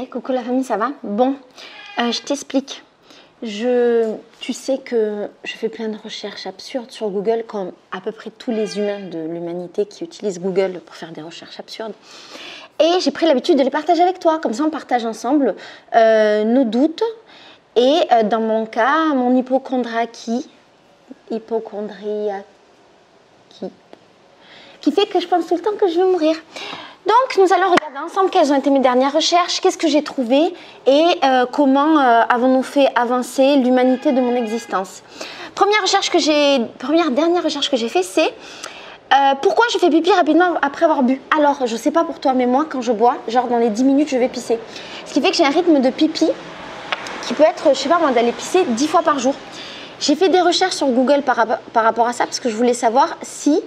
Hey, coucou la famille, ça va? Bon, je t'explique. Tu sais que je fais plein de recherches absurdes sur Google, comme à peu près tous les humains de l'humanité qui utilisent Google pour faire des recherches absurdes. Et j'ai pris l'habitude de les partager avec toi. Comme ça, on partage ensemble nos doutes. Et dans mon cas, mon hypochondriaque, qui fait que je pense tout le temps que je vais mourir. Donc, nous allons regarder ensemble quelles ont été mes dernières recherches, qu'est-ce que j'ai trouvé et comment avons-nous fait avancer l'humanité de mon existence. Dernière recherche que j'ai fait, c'est pourquoi je fais pipi rapidement après avoir bu. Alors, je ne sais pas pour toi, mais moi, quand je bois, genre dans les 10 minutes, je vais pisser. Ce qui fait que j'ai un rythme de pipi qui peut être, je sais pas moi, d'aller pisser 10 fois par jour. J'ai fait des recherches sur Google par rapport à ça parce que je voulais savoir si,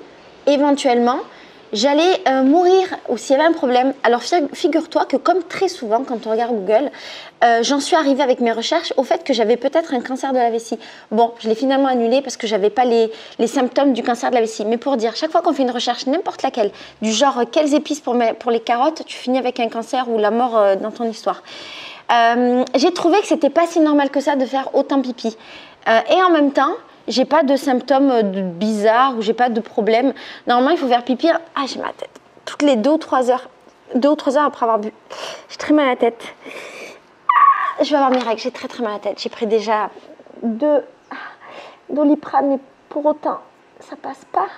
éventuellement, j'allais mourir ou s'il y avait un problème. Alors figure-toi que comme très souvent quand on regarde Google, j'en suis arrivée avec mes recherches au fait que j'avais peut-être un cancer de la vessie. Bon, je l'ai finalement annulé parce que j'avais pas les symptômes du cancer de la vessie. Mais pour dire, chaque fois qu'on fait une recherche, n'importe laquelle, du genre quelles épices pour les carottes, tu finis avec un cancer ou la mort dans ton histoire. J'ai trouvé que c'était pas si normal que ça de faire autant pipi. Et en même temps, j'ai pas de symptômes bizarres ou j'ai pas de problème. Normalement, il faut faire pipi. Ah, j'ai mal à la tête. Toutes les 2 ou 3 heures. 2 ou 3 heures après avoir bu. J'ai très mal à la tête. Ah, je vais avoir mes règles. J'ai très mal à la tête. J'ai pris déjà 2 Doliprane, mais pour autant, ça passe pas.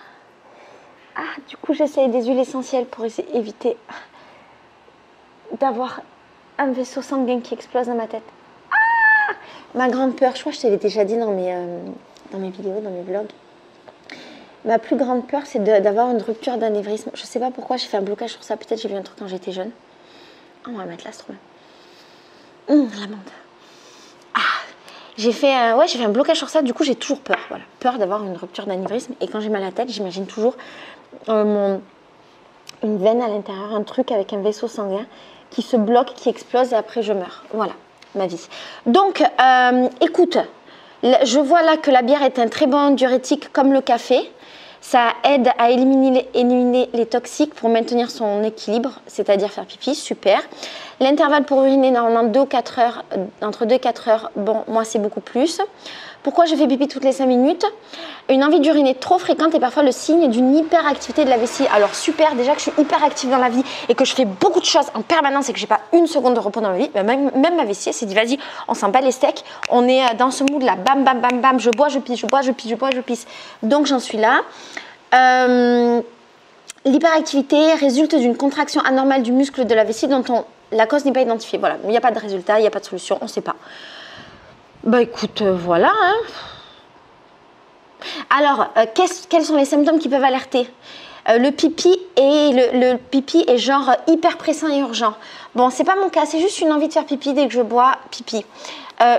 Ah, du coup, j'essaye des huiles essentielles pour éviter d'avoir un vaisseau sanguin qui explose dans ma tête. Ah, ma grande peur, je crois que je te l'ai déjà dit dans mes vidéos, dans mes vlogs. Ma plus grande peur, c'est d'avoir une rupture d'anévrisme. Je sais pas pourquoi j'ai fait un blocage sur ça. Peut-être j'ai vu un truc quand j'étais jeune. Oh, on va mettre là, c'est trop bien. L'amande. Ah, j'ai fait un blocage sur ça. Du coup, j'ai toujours peur. Voilà, peur d'avoir une rupture d'anévrisme. Et quand j'ai mal à la tête, j'imagine toujours une veine à l'intérieur, un truc avec un vaisseau sanguin qui se bloque, qui explose et après je meurs. Voilà, ma vie. Donc, écoute. Je vois là que la bière est un très bon diurétique comme le café. Ça aide à éliminer les toxiques pour maintenir son équilibre, c'est-à-dire faire pipi, super. L'intervalle pour uriner, normalement 2 ou 4 heures, entre 2 et 4 heures, bon, moi c'est beaucoup plus. Pourquoi je fais pipi toutes les 5 minutes? Une envie d'uriner trop fréquente est parfois le signe d'une hyperactivité de la vessie. Alors super, déjà que je suis hyperactive dans la vie et que je fais beaucoup de choses en permanence et que j'ai pas une seconde de repos dans ma vie, même ma vessie, elle s'est dit vas-y, on s'en bat les steaks, on est dans ce mood là, bam bam bam bam, je bois, je pisse, je bois, je pisse, je bois, je pisse. Donc j'en suis là. L'hyperactivité résulte d'une contraction anormale du muscle de la vessie dont la cause n'est pas identifiée. Voilà, il n'y a pas de résultat, il n'y a pas de solution, on ne sait pas. Bah écoute, voilà. Hein. Alors, quels sont les symptômes qui peuvent alerter? Le pipi est genre hyper pressant et urgent. Bon, c'est pas mon cas, c'est juste une envie de faire pipi dès que je bois pipi.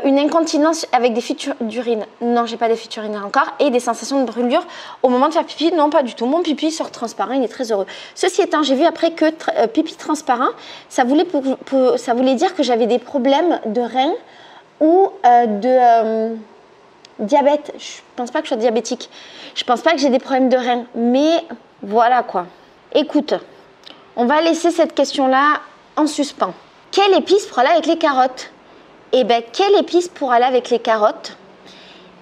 Une incontinence avec des fuites d'urine. Non, j'ai pas des fuites urinaires encore. Et des sensations de brûlure au moment de faire pipi. Non, pas du tout. Mon pipi sort transparent, il est très heureux. Ceci étant, j'ai vu après que pipi transparent, ça voulait dire que j'avais des problèmes de reins ou de diabète. Je pense pas que je sois diabétique. Je pense pas que j'ai des problèmes de reins. Mais voilà quoi. Écoute, on va laisser cette question-là en suspens. Quelle épice pour aller avec les carottes? Eh bien, quelle épice pour aller avec les carottes?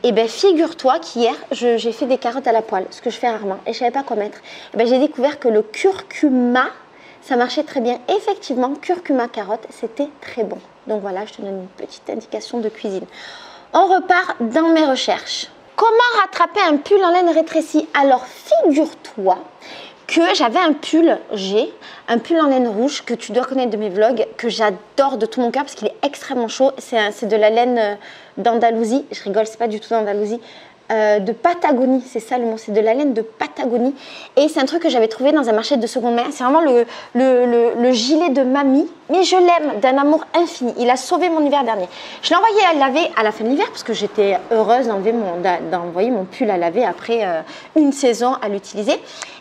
Eh bien, figure-toi qu'hier, j'ai fait des carottes à la poêle, ce que je fais rarement, et je ne savais pas quoi mettre. Eh bien, j'ai découvert que le curcuma, ça marchait très bien. Effectivement, curcuma carotte, c'était très bon. Donc voilà, je te donne une petite indication de cuisine. On repart dans mes recherches. Comment rattraper un pull en laine rétrécie? Alors, figure-toi que j'avais un pull en laine rouge que tu dois connaître de mes vlogs, que j'adore de tout mon cœur parce qu'il est extrêmement chaud. C'est de la laine d'Andalousie, je rigole, c'est pas du tout d'Andalousie, de Patagonie, c'est ça le mot, c'est de la laine de Patagonie. Et c'est un truc que j'avais trouvé dans un marché de seconde main. C'est vraiment le gilet de mamie, mais je l'aime d'un amour infini. Il a sauvé mon hiver dernier. Je l'ai envoyé à laver à la fin de l'hiver parce que j'étais heureuse d'envoyer mon pull à laver après une saison à l'utiliser.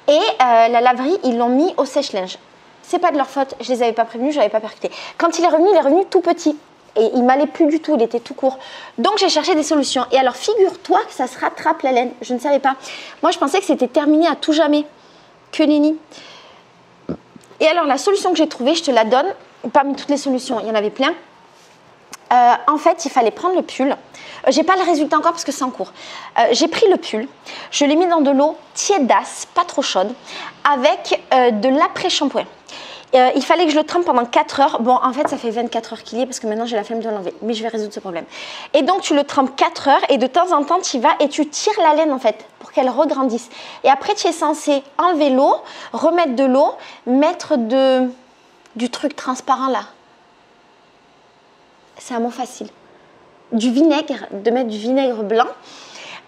Et la laverie, ils l'ont mis au sèche-linge. C'est pas de leur faute, je les avais pas prévenus, je l'avais pas percuté. Quand il est revenu tout petit. Et il m'allait plus du tout, il était tout court. Donc j'ai cherché des solutions. Et alors figure-toi que ça se rattrape la laine. Je ne savais pas. Moi je pensais que c'était terminé à tout jamais. Que nenni. Et alors la solution que j'ai trouvée, je te la donne. parmi toutes les solutions, il y en avait plein. En fait, il fallait prendre le pull. J'ai pas le résultat encore parce que c'est en cours. J'ai pris le pull, je l'ai mis dans de l'eau tiédasse, pas trop chaude, avec de l'après-shampoing. Il fallait que je le trempe pendant 4 heures. Bon, en fait, ça fait 24 heures qu'il y est parce que maintenant, j'ai la flemme de l'enlever. Mais je vais résoudre ce problème. Et donc, tu le trempes 4 heures et de temps en temps, tu y vas et tu tires la laine, en fait, pour qu'elle regrandisse. Et après, tu es censé enlever l'eau, remettre de l'eau, mettre du truc transparent là. C'est un mot facile. Du vinaigre, de mettre du vinaigre blanc.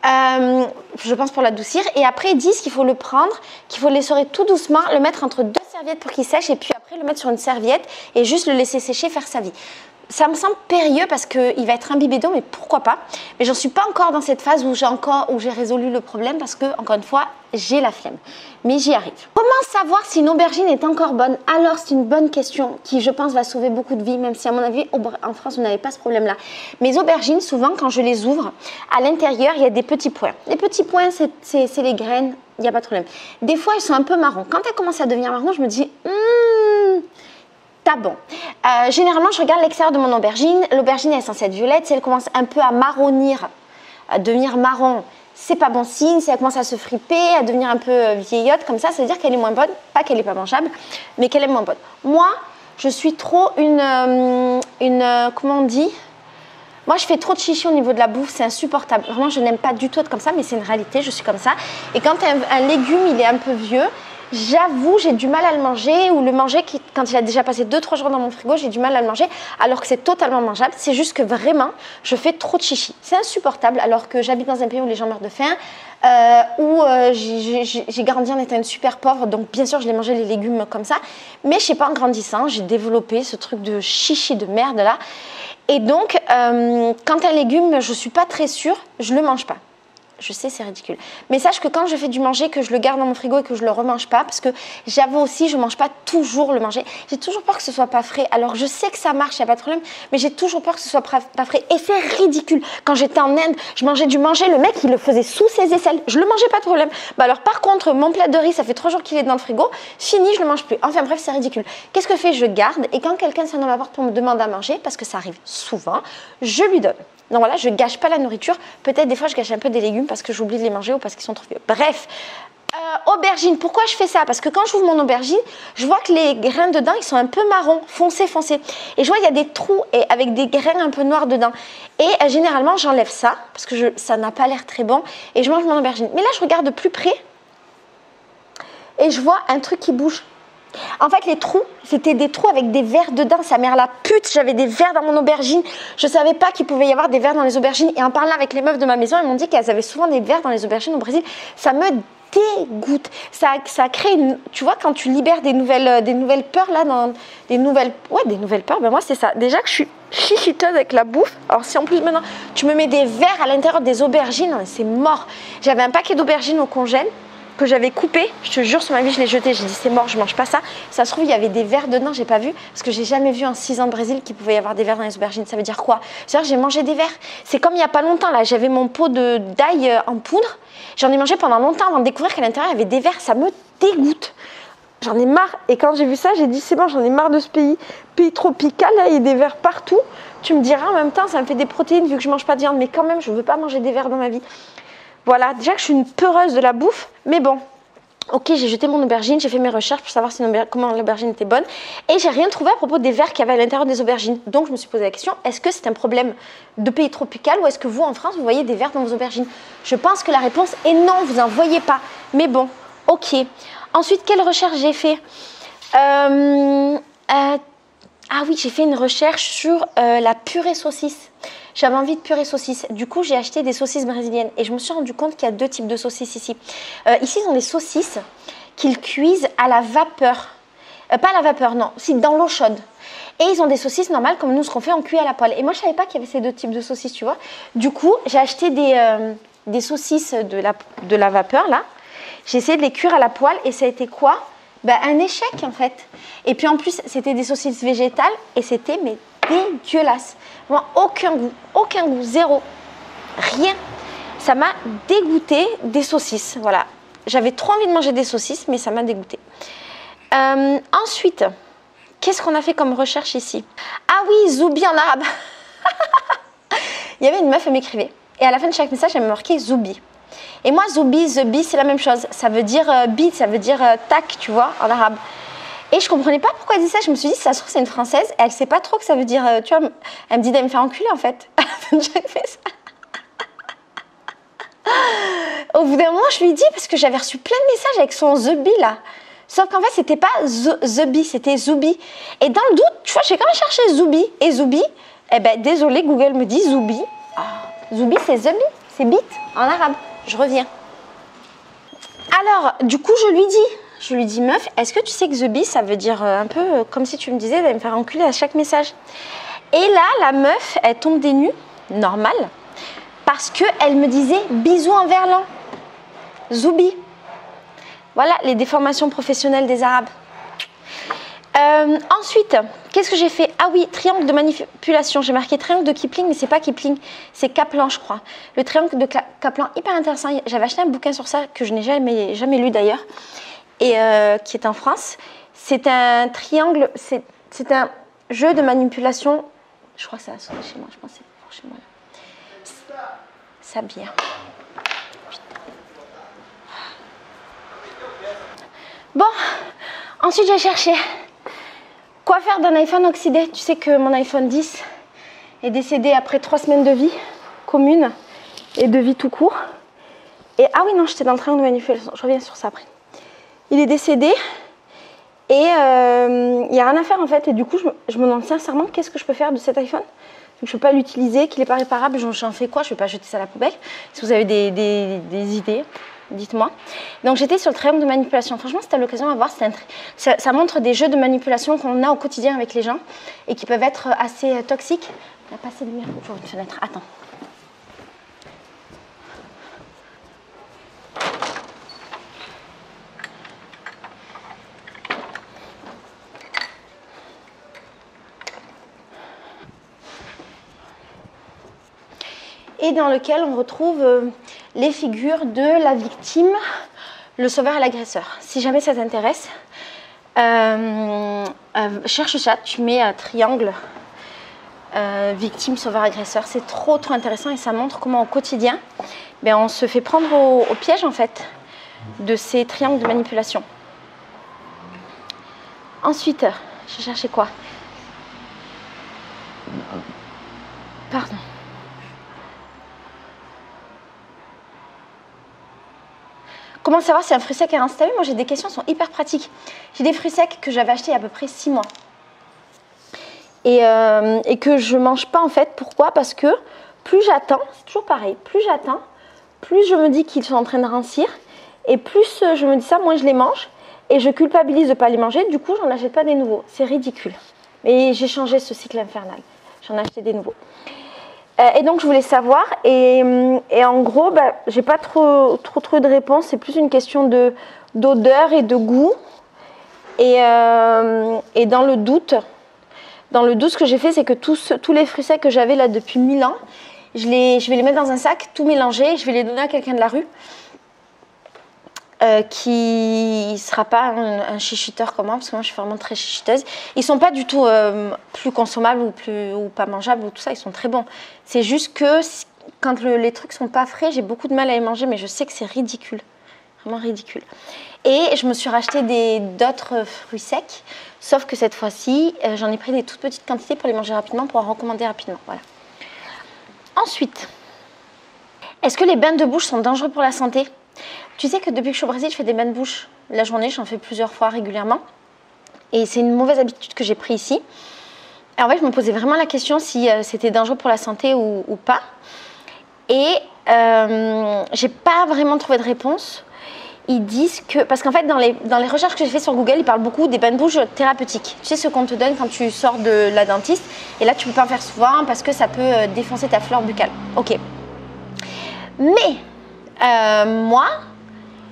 Je pense pour l'adoucir. Et après, ils disent qu'il faut le prendre, qu'il faut l'essorer tout doucement, le mettre entre 2 serviettes pour qu'il sèche et puis après le mettre sur une serviette et juste le laisser sécher, faire sa vie. Ça me semble périlleux parce qu'il va être imbibé d'eau, mais pourquoi pas. Mais j'en suis pas encore dans cette phase où j'ai résolu le problème parce que, encore une fois, j'ai la flemme. Mais j'y arrive. Comment savoir si une aubergine est encore bonne? Alors, c'est une bonne question qui, je pense, va sauver beaucoup de vies, même si, à mon avis, en France, vous n'avez pas ce problème-là. Mes aubergines, souvent, quand je les ouvre, à l'intérieur, il y a des petits points. Les petits points, c'est les graines, il n'y a pas de problème. Des fois, elles sont un peu marron. Quand elles commencent à devenir marron, je me dis... Bon. Généralement, je regarde l'extérieur de mon aubergine. L'aubergine est censée être violette. Si elle commence un peu à marronir, à devenir marron, c'est pas bon signe. Si elle commence à se friper, à devenir un peu vieillotte, comme ça veut dire qu'elle est moins bonne. Pas qu'elle n'est pas mangeable, mais qu'elle est moins bonne. Moi, je suis trop comment on dit? Moi, je fais trop de chichi au niveau de la bouffe, c'est insupportable. Vraiment, je n'aime pas du tout être comme ça, mais c'est une réalité, je suis comme ça. Et quand un légume, il est un peu vieux, j'avoue, j'ai du mal à le manger ou le manger quand il a déjà passé 2-3 jours dans mon frigo, j'ai du mal à le manger alors que c'est totalement mangeable. C'est juste que vraiment, je fais trop de chichi. C'est insupportable alors que j'habite dans un pays où les gens meurent de faim, où j'ai grandi en étant une super pauvre, donc bien sûr, je les mangeais les légumes comme ça. Mais je sais pas, en grandissant, j'ai développé ce truc de chichi de merde là. Et donc, quand un légume, je suis pas très sûre, je le mange pas. Je sais, c'est ridicule. Mais sache que quand je fais du manger, que je le garde dans mon frigo et que je le remange pas, parce que j'avoue aussi, je mange pas toujours le manger. J'ai toujours peur que ce soit pas frais. Alors je sais que ça marche, il n'y a pas de problème, mais j'ai toujours peur que ce soit pas frais. Et c'est ridicule. Quand j'étais en Inde, je mangeais du manger, le mec, il le faisait sous ses aisselles. Je le mangeais pas de problème. Bah alors par contre, mon plat de riz, ça fait 3 jours qu'il est dans le frigo, fini, je le mange plus. Enfin bref, c'est ridicule. Qu'est-ce que je fais? Je garde et quand quelqu'un sonne à ma porte pour me demander à manger, parce que ça arrive souvent, je lui donne. Donc voilà, je gâche pas la nourriture. Peut-être des fois, je gâche un peu des légumes parce que j'oublie de les manger ou parce qu'ils sont trop vieux. Bref, aubergine. Pourquoi je fais ça? Parce que quand j'ouvre mon aubergine, je vois que les grains dedans, ils sont un peu marron, foncé. Et je vois, il y a des trous avec des grains un peu noirs dedans. Et généralement, j'enlève ça parce que ça n'a pas l'air très bon. Et je mange mon aubergine. Mais là, je regarde de plus près et je vois un truc qui bouge. En fait, les trous, c'était des trous avec des vers dedans. Sa mère la pute, j'avais des vers dans mon aubergine. Je ne savais pas qu'il pouvait y avoir des vers dans les aubergines. Et en parlant avec les meufs de ma maison, elles m'ont dit qu'elles avaient souvent des vers dans les aubergines au Brésil. Ça me dégoûte. Ça crée une... Tu vois, quand tu libères des nouvelles peurs, là, des nouvelles peurs, ben moi, c'est ça. Déjà que je suis chichiteuse avec la bouffe. Alors, si en plus, maintenant, tu me mets des vers à l'intérieur des aubergines, c'est mort. J'avais un paquet d'aubergines au congèle que j'avais coupé, je te jure sur ma vie je l'ai jeté, j'ai dit c'est mort, je mange pas ça. Ça se trouve il y avait des vers dedans, j'ai pas vu parce que j'ai jamais vu en 6 ans de Brésil qu'il pouvait y avoir des vers dans les aubergines. Ça veut dire quoi? C'est-à-dire j'ai mangé des vers. C'est comme il y a pas longtemps là, j'avais mon pot d'ail en poudre, j'en ai mangé pendant longtemps avant de découvrir qu'à l'intérieur il y avait des vers, ça me dégoûte. J'en ai marre et quand j'ai vu ça, j'ai dit c'est bon, j'en ai marre de ce pays tropical, là il y a des vers partout. Tu me diras en même temps ça me fait des protéines vu que je mange pas de viande, mais quand même je veux pas manger des vers dans ma vie. Voilà, déjà que je suis une peureuse de la bouffe, mais bon, ok, j'ai jeté mon aubergine, j'ai fait mes recherches pour savoir comment l'aubergine était bonne, et j'ai rien trouvé à propos des vers qu'il y avait à l'intérieur des aubergines. Donc je me suis posé la question, est-ce que c'est un problème de pays tropical ou est-ce que vous, en France, vous voyez des vers dans vos aubergines? Je pense que la réponse est non, vous n'en voyez pas. Mais bon, ok. Ensuite, quelle recherche j'ai fait? Ah oui, j'ai fait une recherche sur la purée saucisse. J'avais envie de purée saucisse. Du coup, j'ai acheté des saucisses brésiliennes. Et je me suis rendu compte qu'il y a 2 types de saucisses ici. Ici, ils ont des saucisses qu'ils cuisent à la vapeur. Pas à la vapeur, non. Si, dans l'eau chaude. Et ils ont des saucisses normales comme nous, ce qu'on fait, on cuit à la poêle. Et moi, je ne savais pas qu'il y avait ces 2 types de saucisses, tu vois. Du coup, j'ai acheté des saucisses de la vapeur, là. J'ai essayé de les cuire à la poêle. Et ça a été quoi? Un échec, en fait. Et puis, en plus, c'était des saucisses végétales. Et c'était, mais dégueulasse. Moi, aucun goût, zéro, rien. Ça m'a dégoûté des saucisses, voilà. J'avais trop envie de manger des saucisses, mais ça m'a dégoûté. Ensuite, qu'est-ce qu'on a fait comme recherche ici? Ah oui, Zoubi en arabe. Il y avait une meuf, elle m'écrivait. Et à la fin de chaque message, elle me marquait Zoubi. Et moi, Zoubi, Zoubi, c'est la même chose. Ça veut dire bite, ça veut dire tac, tu vois, en arabe. Et je comprenais pas pourquoi elle dit ça. Je me suis dit, ça se trouve, c'est une française. Et elle sait pas trop que ça veut dire, tu vois, elle me dit d'aller me faire enculer, en fait. À la fin de chaque message. Au bout d'un moment, je lui dis, parce que j'avais reçu plein de messages avec son Zoubi, là. Sauf qu'en fait, c'était pas Zoubi, c'était Zoubi. Et dans le doute, tu vois, j'ai quand même cherché Zoubi. Et Zoubi, eh ben, désolé, Google me dit Zoubi. Zoubi, c'est Zoubi, c'est bite en arabe. Je reviens. Alors, du coup, je lui dis, meuf, est-ce que tu sais que Zoubi, ça veut dire un peu comme si tu me disais d'aller me faire enculer à chaque message. Et là, la meuf, elle tombe des nues, normal, parce qu'elle me disait bisous en verlan. Zoubi. Voilà les déformations professionnelles des Arabes. Ensuite, qu'est-ce que j'ai fait? Ah oui, triangle de manipulation. J'ai marqué triangle de Kipling, mais c'est pas Kipling, c'est Kaplan, je crois. Le triangle de Kaplan, hyper intéressant. J'avais acheté un bouquin sur ça que je n'ai jamais lu d'ailleurs, et qui est en France. C'est un triangle, c'est un jeu de manipulation. Je crois que ça a sonné chez moi. Je pense que c'est pour chez moi. Ça bien. Bon, ensuite j'ai cherché quoi faire d'un iPhone oxydé. Tu sais que mon iPhone 10 est décédé après 3 semaines de vie commune et de vie tout court. Et ah oui, non, j'étais dans le triangle de manipulation. Je reviens sur ça après. Il est décédé et il n'y a rien à faire en fait. Et du coup, je me demande sincèrement qu'est-ce que je peux faire de cet iPhone. Je ne peux pas l'utiliser, qu'il n'est pas réparable. J'en fais quoi? Je ne vais pas jeter ça à la poubelle. Si vous avez des idées, dites-moi. Donc j'étais sur le triangle de manipulation. Franchement, si tu as l'occasion à voir, ça montre des jeux de manipulation qu'on a au quotidien avec les gens et qui peuvent être assez toxiques. Il n'y a pas assez de lumière pour une fenêtre. Attends. Et dans lequel on retrouve les figures de la victime, le sauveur et l'agresseur. Si jamais ça t'intéresse, cherche ça, tu mets un triangle victime, sauveur, agresseur. C'est trop intéressant et ça montre comment au quotidien, on se fait prendre au piège en fait de ces triangles de manipulation. Ensuite, j'ai cherché quoi? Pardon. Comment savoir si un fruit sec est installé? Moi, j'ai des questions qui sont hyper pratiques. J'ai des fruits secs que j'avais achetés il y a à peu près 6 mois. Et que je ne mange pas, en fait. Pourquoi? Parce que plus j'attends, c'est toujours pareil, plus j'attends, plus je me dis qu'ils sont en train de rancir. Et plus je me dis ça, moins je les mange. Et je culpabilise de ne pas les manger. Du coup, j'en achète pas des nouveaux. C'est ridicule. Et j'ai changé ce cycle infernal. J'en ai acheté des nouveaux. Et donc je voulais savoir, et en gros, j'ai pas trop de réponses, c'est plus une question d'odeur et de goût. Et dans le doute, ce que j'ai fait, c'est que tous les fruits secs que j'avais là depuis 1000 ans, je vais les mettre dans un sac, tout mélanger, je vais les donner à quelqu'un de la rue qui ne sera pas un chichiteur comme moi, parce que moi je suis vraiment très chichiteuse. Ils ne sont pas du tout plus consommables ou pas mangeables ou tout ça, ils sont très bons. C'est juste que quand les trucs ne sont pas frais, j'ai beaucoup de mal à les manger, mais je sais que c'est ridicule, vraiment ridicule. Et je me suis racheté d'autres fruits secs, sauf que cette fois-ci, j'en ai pris des toutes petites quantités pour les manger rapidement, pour en recommander rapidement. Voilà. Ensuite, est-ce que les bains de bouche sont dangereux pour la santé? Tu sais que depuis que je suis au Brésil, je fais des bains de bouche la journée, j'en fais plusieurs fois régulièrement. Et c'est une mauvaise habitude que j'ai prise ici. Et en fait, je me posais vraiment la question si c'était dangereux pour la santé ou pas. Et j'ai pas vraiment trouvé de réponse. Ils disent que... Parce qu'en fait, dans les recherches que j'ai fait sur Google, ils parlent beaucoup des bains de bouche thérapeutiques. Tu sais, ce qu'on te donne quand tu sors de la dentiste. Et là, tu peux pas en faire souvent parce que ça peut défoncer ta flore buccale. Ok. Mais moi...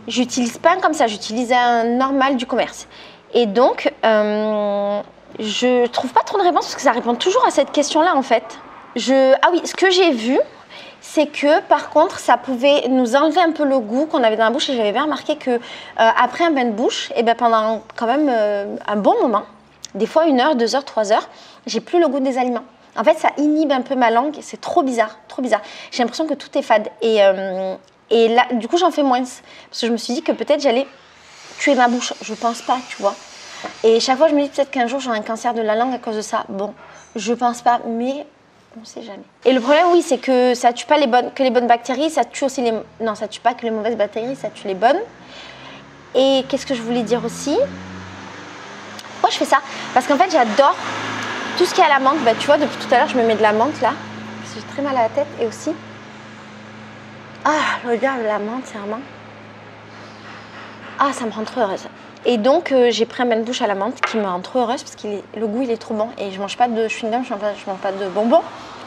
j'utilise pas un comme ça, j'utilise un normal du commerce. Et donc, je trouve pas trop de réponses parce que ça répond toujours à cette question-là en fait. Ah oui, ce que j'ai vu, c'est que par contre, ça pouvait nous enlever un peu le goût qu'on avait dans la bouche. Et j'avais bien remarqué que après un bain de bouche, pendant quand même un bon moment, des fois 1 heure, 2 heures, 3 heures, j'ai plus le goût des aliments. En fait, ça inhibe un peu ma langue, c'est trop bizarre, trop bizarre. J'ai l'impression que tout est fade. Et là, du coup, j'en fais moins. Parce que je me suis dit que peut-être j'allais tuer ma bouche. Je pense pas, tu vois. Et chaque fois, je me dis peut-être qu'un jour, j'aurai un cancer de la langue à cause de ça. Bon, je pense pas, mais on sait jamais. Et le problème, oui, c'est que ça tue pas les bonnes bactéries, ça tue aussi les... Non, ça tue pas que les mauvaises bactéries, ça tue les bonnes. Et qu'est-ce que je voulais dire aussi? Pourquoi je fais ça? Parce qu'en fait, j'adore tout ce qui est à la menthe. Bah, tu vois, depuis tout à l'heure, je me mets de la menthe là. Parce que j'ai très mal à la tête. Et aussi... Ah, l'odeur de la menthe, c'est vraiment... Ah, ça me rend trop heureuse. Et donc, j'ai pris un bain de bouche à la menthe qui me rend trop heureuse parce que le goût, il est trop bon. Et je mange pas de chewing-gum, je mange pas de bonbons.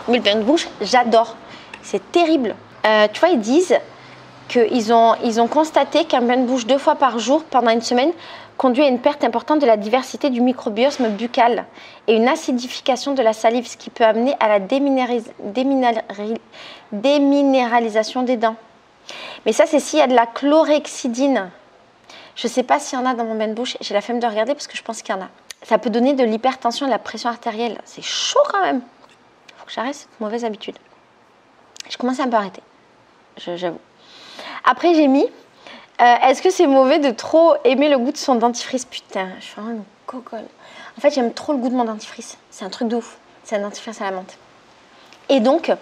Mais le bain de bouche, j'adore. C'est terrible. Tu vois, ils disent qu'ils ont constaté qu'un bain de bouche 2 fois par jour pendant une semaine conduit à une perte importante de la diversité du microbiome buccal et une acidification de la salive, ce qui peut amener à la déminéralisation des dents. Mais ça, c'est s'il y a de la chlorhexidine. Je ne sais pas s'il y en a dans mon bain de bouche. J'ai la flemme de regarder parce que je pense qu'il y en a. Ça peut donner de l'hypertension et de la pression artérielle. C'est chaud quand même. Il faut que j'arrête cette mauvaise habitude. Je commence à un peu arrêter, j'avoue. Après, j'ai mis... est-ce que c'est mauvais de trop aimer le goût de son dentifrice? Putain, je suis vraiment une cocolle. En fait, j'aime trop le goût de mon dentifrice. C'est un truc de ouf. C'est un dentifrice à la menthe. Et donc,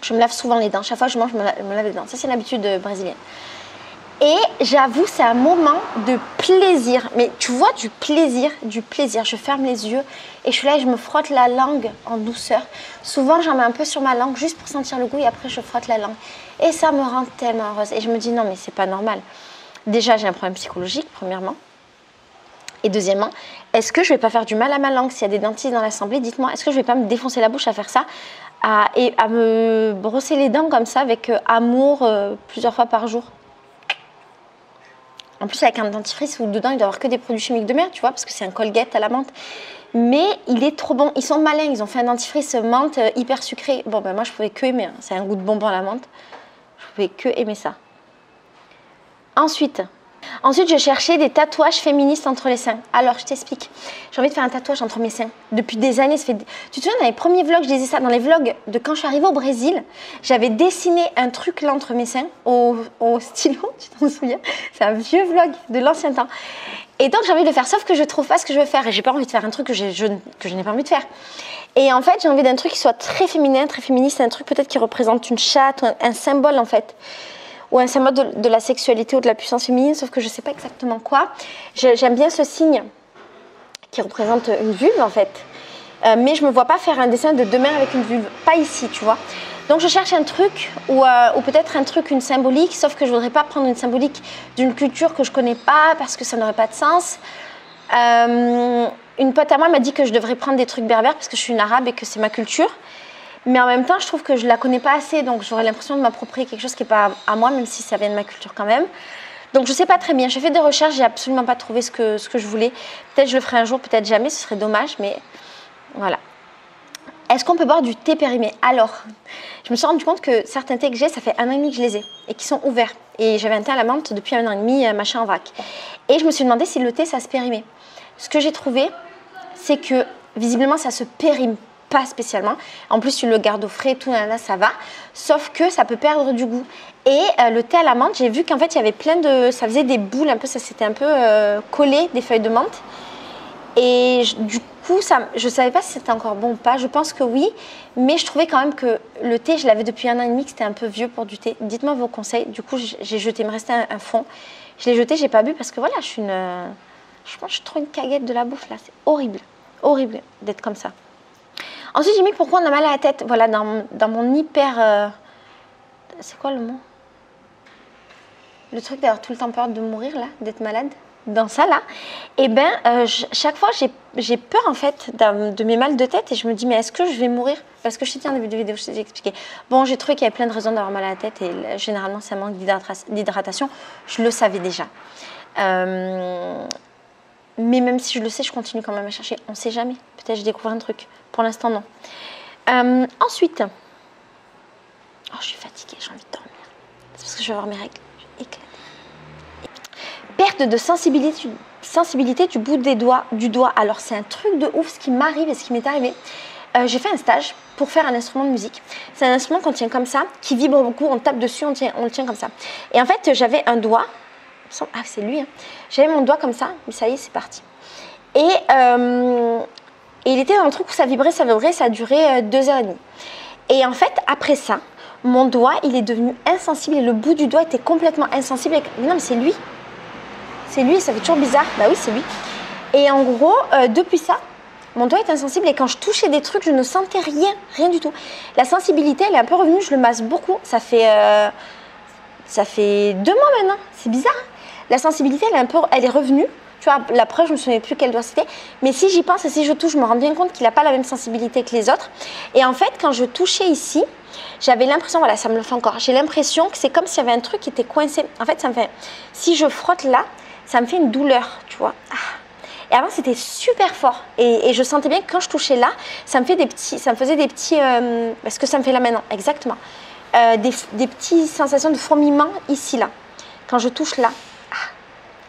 je me lave souvent les dents. Chaque fois que je mange, je me lave les dents. Ça, c'est une habitude brésilienne. Et j'avoue, c'est un moment de plaisir. Mais tu vois, du plaisir. Je ferme les yeux et je suis là et je me frotte la langue en douceur. Souvent, j'en mets un peu sur ma langue juste pour sentir le goût et après, je frotte la langue. Et ça me rend tellement heureuse. Et je me dis, non, mais c'est pas normal. Déjà, j'ai un problème psychologique, premièrement. Et deuxièmement, est-ce que je vais pas faire du mal à ma langue? S'il y a des dentistes dans l'assemblée, dites-moi, est-ce que je vais pas me défoncer la bouche à faire ça? Et à me brosser les dents comme ça avec amour plusieurs fois par jour? En plus, avec un dentifrice où dedans, il doit y avoir que des produits chimiques de merde, tu vois, parce que c'est un Colgate à la menthe. Mais il est trop bon. Ils sont malins. Ils ont fait un dentifrice menthe hyper sucré. Bon, ben moi, je pouvais que aimer. Hein. C'est un goût de bonbon à la menthe. Je pouvais que aimer ça. Ensuite, je cherchais des tatouages féministes entre les seins. Alors, je t'explique. J'ai envie de faire un tatouage entre mes seins. Depuis des années, ça fait... Tu te souviens, dans les premiers vlogs, je disais ça. Dans les vlogs de quand je suis arrivée au Brésil, j'avais dessiné un truc là entre mes seins au stylo. Tu t'en souviens? C'est un vieux vlog de l'ancien temps. Et donc, j'ai envie de le faire, sauf que je trouve pas ce que je veux faire. Et j'ai pas envie de faire un truc que je n'ai pas envie de faire. Et en fait, j'ai envie d'un truc qui soit très féminin, très féministe. Un truc peut-être qui représente une chatte, un symbole en fait. Ou un symbole de la sexualité ou de la puissance féminine, sauf que je ne sais pas exactement quoi. J'aime bien ce signe qui représente une vulve en fait. Mais je ne me vois pas faire un dessin de 2 mains avec une vulve. Pas ici, tu vois. Donc je cherche un truc ou peut-être un truc, une symbolique, sauf que je ne voudrais pas prendre une symbolique d'une culture que je ne connais pas parce que ça n'aurait pas de sens. Une pote à moi m'a dit que je devrais prendre des trucs berbères parce que je suis une arabe et que c'est ma culture. Mais en même temps, je trouve que je ne la connais pas assez, donc j'aurais l'impression de m'approprier quelque chose qui n'est pas à moi, même si ça vient de ma culture quand même. Donc je ne sais pas très bien. J'ai fait des recherches, j'ai absolument pas trouvé ce que je voulais. Peut-être je le ferai un jour, peut-être jamais, ce serait dommage, mais voilà. Est-ce qu'on peut boire du thé périmé? Alors, je me suis rendu compte que certains thés que j'ai, ça fait 1 an et demi que je les ai et qui sont ouverts. Et j'avais un thé à la menthe depuis 1 an et demi, machin en vrac. Et je me suis demandé si le thé, ça se périmait. Ce que j'ai trouvé, c'est que visiblement, ça se périme pas spécialement. En plus, tu le gardes au frais, tout là, ça va. Sauf que ça peut perdre du goût. Et le thé à la menthe, j'ai vu qu'en fait, il y avait plein de... Ça faisait des boules un peu, ça s'était un peu collé des feuilles de menthe. Et du coup, je ne savais pas si c'était encore bon ou pas. Je pense que oui. Mais je trouvais quand même que le thé, je l'avais depuis 1 an et demi, que c'était un peu vieux pour du thé. Dites-moi vos conseils. Du coup, j'ai jeté, il me restait un fond. Je l'ai jeté, j'ai pas bu parce que voilà, je suis une... Je pense que je suis trop une caguette de la bouffe là. C'est horrible. Horrible d'être comme ça. Ensuite, j'ai mis pourquoi on a mal à la tête. Voilà, dans mon hyper... C'est quoi le mot? Le truc d'avoir tout le temps peur de mourir, là, d'être malade. Dans ça, là. Et bien, chaque fois, j'ai peur, en fait, de mes mal de tête. Et je me dis, mais est-ce que je vais mourir? Parce que je t'ai dit en début de vidéo, je t'ai expliqué. Bon, j'ai trouvé qu'il y avait plein de raisons d'avoir mal à la tête. Et généralement, ça manque d'hydratation. Je le savais déjà. Mais même si je le sais, je continue quand même à chercher. On ne sait jamais. Peut-être je découvre un truc. Pour l'instant, non. Ensuite, oh, je suis fatiguée, j'ai envie de dormir. C'est parce que je vais avoir mes règles. Je vais éclater. perte de sensibilité du bout du doigt. Alors c'est un truc de ouf ce qui m'arrive et ce qui m'est arrivé. J'ai fait un stage pour faire un instrument de musique. C'est un instrument qu'on tient comme ça, qui vibre beaucoup, on tape dessus, on le tient comme ça. Et en fait, j'avais un doigt, ah c'est lui, hein. J'avais mon doigt comme ça, mais ça y est, c'est parti. Et il était dans le truc où ça vibrait, ça a duré 2h30. Et en fait, après ça, mon doigt, il est devenu insensible et le bout du doigt était complètement insensible. Mais non, mais c'est lui. C'est lui, ça fait toujours bizarre. Bah oui, c'est lui. Et en gros, depuis ça, mon doigt est insensible et quand je touchais des trucs, je ne sentais rien du tout. La sensibilité, elle est un peu revenue, je le masse beaucoup. Ça fait 2 mois maintenant, c'est bizarre. La sensibilité, elle est revenue. Tu vois, la preuve, je ne me souviens plus quel doigt c'était. Mais si j'y pense et si je touche, je me rends bien compte qu'il n'a pas la même sensibilité que les autres. Et en fait, quand je touchais ici, j'avais l'impression, voilà, ça me le fait encore. J'ai l'impression que c'est comme s'il y avait un truc qui était coincé. En fait, ça me fait, si je frotte là, ça me fait une douleur, tu vois. Ah. Et avant, c'était super fort. Et je sentais bien que quand je touchais là, ça me faisait des petits, parce que ça me fait là maintenant, exactement. Des petites sensations de fourmillement ici, là. Quand je touche là.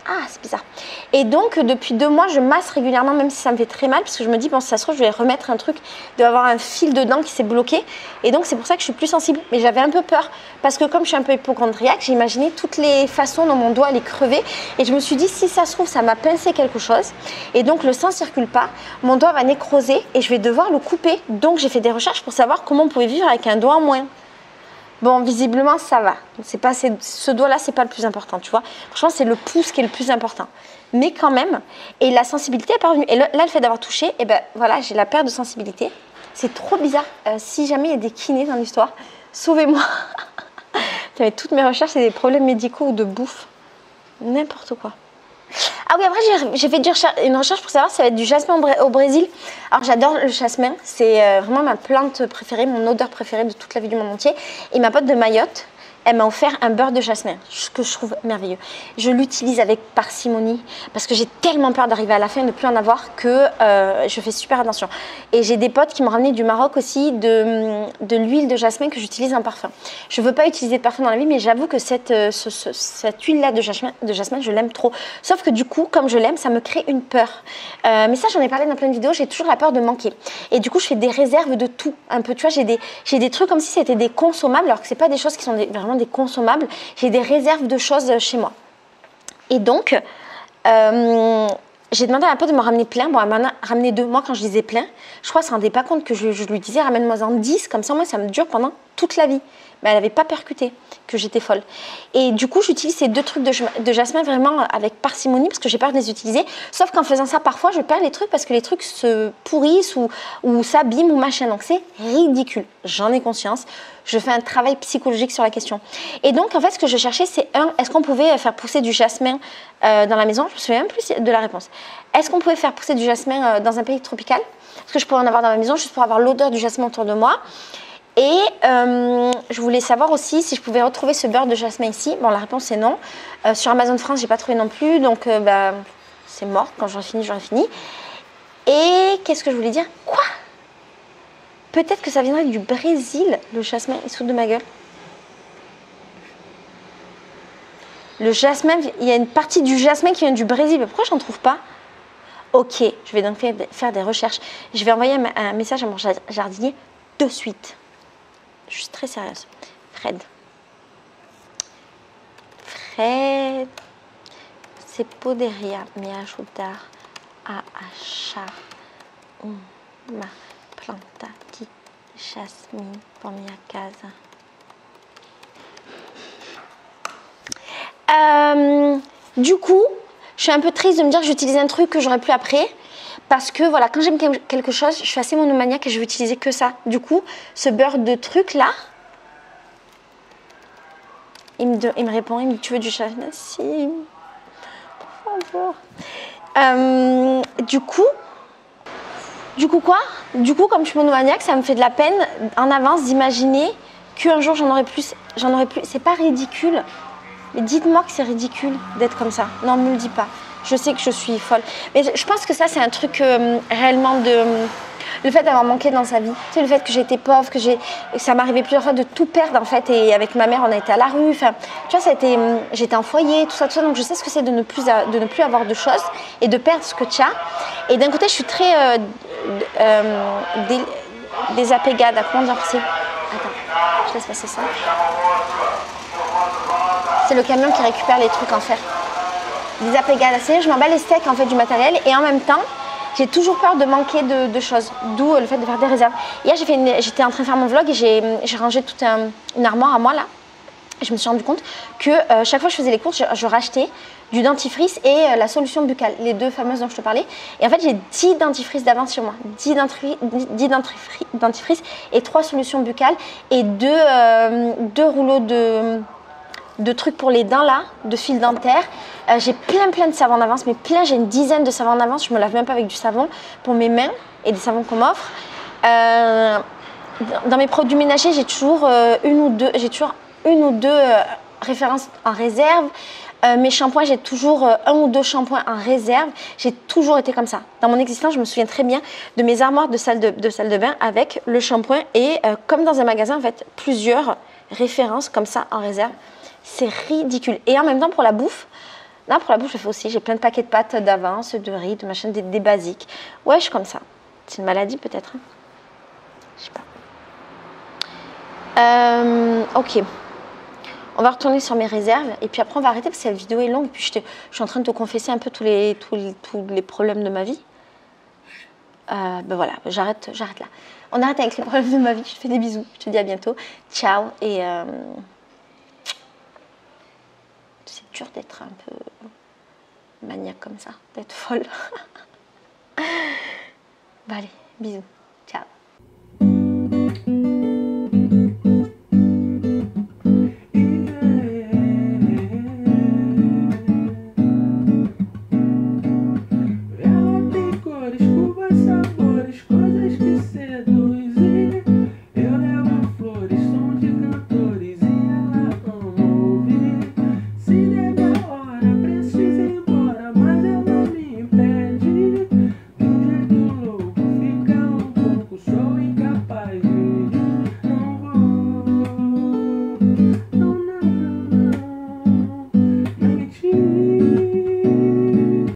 Ah, c'est bizarre. Et donc, depuis 2 mois, je masse régulièrement, même si ça me fait très mal, parce que je me dis, bon, si ça se trouve, je vais remettre un truc, de avoir un fil dedans qui s'est bloqué. Et donc, c'est pour ça que je suis plus sensible. Mais j'avais un peu peur, parce que comme je suis un peu hypochondriaque, j'ai imaginé toutes les façons dont mon doigt allait crever. Et je me suis dit, si ça se trouve, ça m'a pincé quelque chose. Et donc, le sang ne circule pas, mon doigt va nécroser et je vais devoir le couper. Donc, j'ai fait des recherches pour savoir comment on pouvait vivre avec un doigt en moins. Bon, visiblement, ça va. Ce doigt-là, c'est pas le plus important, tu vois. Franchement, c'est le pouce qui est le plus important. Mais quand même, et la sensibilité est pas revenue. Et là, le fait d'avoir touché, et ben voilà, j'ai la perte de sensibilité. C'est trop bizarre. Si jamais il y a des kinés dans l'histoire, sauvez-moi. Toutes mes recherches, c'est des problèmes médicaux ou de bouffe. N'importe quoi. Ah oui, après, j'ai fait une recherche pour savoir si ça va être du jasmin au Brésil. Alors, j'adore le jasmin. C'est vraiment ma plante préférée, mon odeur préférée de toute la vie du monde entier. Et ma pote de Mayotte, elle m'a offert un beurre de jasmin, ce que je trouve merveilleux. Je l'utilise avec parcimonie parce que j'ai tellement peur d'arriver à la fin et de ne plus en avoir que je fais super attention. Et j'ai des potes qui m'ont ramené du Maroc aussi de l'huile de jasmin que j'utilise en parfum. Je ne veux pas utiliser de parfum dans la vie, mais j'avoue que cette huile-là de jasmin, je l'aime trop. Sauf que du coup, comme je l'aime, ça me crée une peur. Mais ça, j'en ai parlé dans plein de vidéos, j'ai toujours la peur de manquer. Et du coup, je fais des réserves de tout. Un peu, tu vois, j'ai des trucs comme si c'était des consommables, alors que ce n'est pas des choses qui sont vraiment des consommables. J'ai des réserves de choses chez moi. Et donc, j'ai demandé à un pote de me ramener plein. Bon, elle m'en a ramené 2. Moi, quand je disais plein, je crois qu'elle ne se rendait pas compte que je lui disais ramène-moi-en 10. Comme ça, moi, ça me dure pendant toute la vie. Mais elle n'avait pas percuté que j'étais folle. Et du coup, j'utilise ces 2 trucs de jasmin vraiment avec parcimonie parce que j'ai peur de les utiliser. Sauf qu'en faisant ça, parfois, je perds les trucs parce que les trucs se pourrissent ou s'abîment ou machin. Donc, c'est ridicule. J'en ai conscience. Je fais un travail psychologique sur la question. Et donc, en fait, ce que je cherchais, c'est est-ce qu'on pouvait faire pousser du jasmin dans la maison? Je me souviens même plus de la réponse. Est-ce qu'on pouvait faire pousser du jasmin dans un pays tropical? Est-ce que je pourrais en avoir dans ma maison juste pour avoir l'odeur du jasmin autour de moi? Et je voulais savoir aussi si je pouvais retrouver ce beurre de jasmin ici. Bon, la réponse est non. Sur Amazon France, j'ai pas trouvé non plus. Donc, c'est mort. Quand j'aurai fini, j'aurai fini. Et qu'est-ce que je voulais dire? Quoi? Peut-être que ça viendrait du Brésil, le jasmin. Il se fout de ma gueule. Le jasmin, il y a une partie du jasmin qui vient du Brésil. Mais pourquoi j'en trouve pas? Ok, je vais donc faire des recherches. Je vais envoyer un message à mon jardinier de suite. Je suis très sérieuse. Fred, se poderia me ajudar a achar uma planta de jasmim para minha casa? Du coup, je suis un peu triste de me dire que j'utilise un truc que j'aurais plus après. Parce que voilà, quand j'aime quelque chose, je suis assez monomaniaque et je vais utiliser que ça. Du coup, ce beurre de truc là, il me répond, il me dit tu veux du jasmin? Si, pour favor. Du coup quoi? Du coup, comme je suis monomaniaque, ça me fait de la peine en avance d'imaginer qu'un jour j'en aurai plus. C'est pas ridicule. Mais dites-moi que c'est ridicule d'être comme ça. Non, ne me le dis pas. Je sais que je suis folle. Mais je pense que ça, c'est un truc réellement le fait d'avoir manqué dans sa vie. Tu sais, le fait que j'étais pauvre, que ça m'arrivait plusieurs fois de tout perdre en fait. Et avec ma mère, on a été à la rue. Enfin, tu vois, j'étais en foyer, tout ça. Donc je sais ce que c'est de ne plus avoir de choses et de perdre ce que tu as. Et d'un côté, je suis très désapégade. Comment dire c'est... Attends, je laisse passer ça. C'est le camion qui récupère les trucs en fer. Désapégade. C'est-à-dire, je m'en bats les steaks en fait du matériel et en même temps, j'ai toujours peur de manquer de choses, d'où le fait de faire des réserves. Hier, j'étais en train de faire mon vlog et j'ai rangé toute une armoire à moi là. Et je me suis rendu compte que chaque fois que je faisais les courses, je rachetais du dentifrice et la solution buccale, les deux fameuses dont je te parlais. Et en fait, j'ai 10 dentifrices d'avance sur moi, 10 dentifrices et 3 solutions buccales et deux rouleaux de trucs pour les dents là, de fil dentaire. J'ai plein de savons en avance, mais plein, j'ai une dizaine de savons en avance. Je me lave même pas avec du savon pour mes mains et des savons qu'on m'offre. Dans mes produits ménagers, j'ai toujours une ou deux références en réserve. Mes shampoings, j'ai toujours un ou deux shampoings en réserve. J'ai toujours été comme ça. Dans mon existence, je me souviens très bien de mes armoires de salle de bain avec le shampoing et comme dans un magasin, en fait, plusieurs références comme ça en réserve. C'est ridicule. Et en même temps, pour la bouffe, là, pour la bouffe, je fais aussi. J'ai plein de paquets de pâtes d'avance, de riz, de machin, des basiques. Ouais, je suis comme ça. C'est une maladie peut-être. Hein, je sais pas. Ok. On va retourner sur mes réserves et puis après on va arrêter parce que la vidéo est longue. Et puis je suis en train de te confesser un peu tous les problèmes de ma vie. Ben voilà, j'arrête là. On arrête avec les problèmes de ma vie. Je te fais des bisous. Je te dis à bientôt. Ciao et c'est dur d'être un peu maniaque comme ça, d'être folle. Bah allez, bisous.